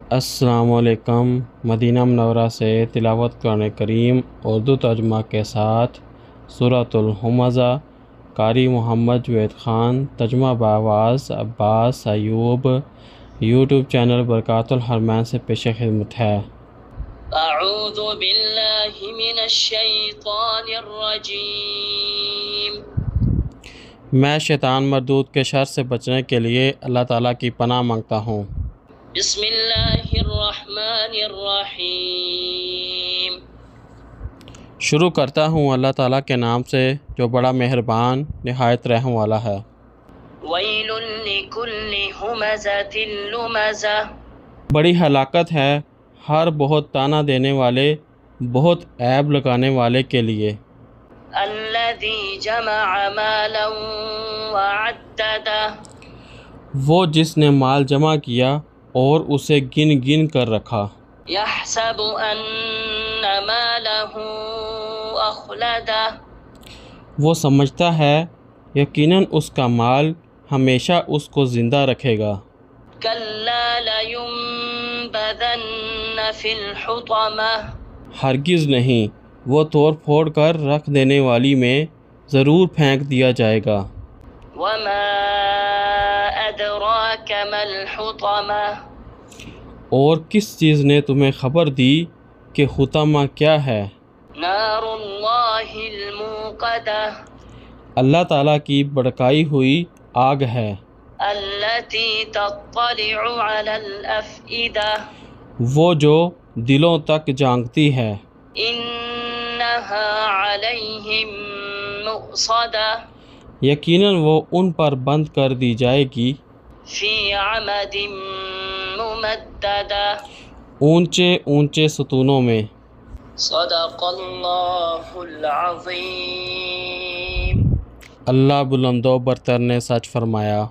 السلام علیکم۔ مدینہ منورہ سے تلاوت قرآن کریم اردو ترجمہ کے ساتھ سورۃ الہمزہ، قاری محمد جوید خان، ترجمہ بآواز عباس ایوب، یوٹیوب چینل برکات الحرمین سے پیش خدمت ہے۔ اعوذ باللہ من الشیطان الرجیم۔ میں شیطان مردود کے شر سے بچنے کے لیے اللہ تعالیٰ کی پناہ مانگتا ہوں۔ بسم اللہ الرحمن الرحیم۔ شروع کرتا ہوں اللہ تعالیٰ کے نام سے جو بڑا مہربان نہایت رحم والا ہے۔ ویل لکل ہمزۃ لمزہ۔ بڑی ہلاکت ہے ہر بہت تانا دینے والے، بہت عیب لگانے والے کے لیے۔ الذی جمع مالا وعددہ۔ وہ جس نے مال جمع کیا اور اسے گن گن کر رکھا۔ یحسب ان مالہ اخلدہ۔ وہ سمجھتا ہے یقیناً اس کا مال ہمیشہ اس کو زندہ رکھے گا۔ کلا لینبذن فی الحطمہ۔ ہرگز نہیں، وہ توڑ پھوڑ کر رکھ دینے والی میں ضرور پھینک دیا جائے گا۔ وما ادراک ما الحطمہ۔ اور کس چیز نے تمہیں خبر دی کہ حطمہ کیا ہے؟ نار اللہ الموقدہ۔ اللہ تعالیٰ کی بھڑکائی ہوئی آگ ہے۔ التی تطلع علی الافئدہ۔ وہ جو دلوں تک جھانکتی ہے۔ انہا علیہم مؤصدہ۔ یقیناً وہ ان پر بند کر دی جائے گی۔ فی عمد ممددہ۔ اونچے اونچے ستونوں میں۔ صدق اللہ العظیم۔ اللہ بلند و برتر نے سچ فرمایا۔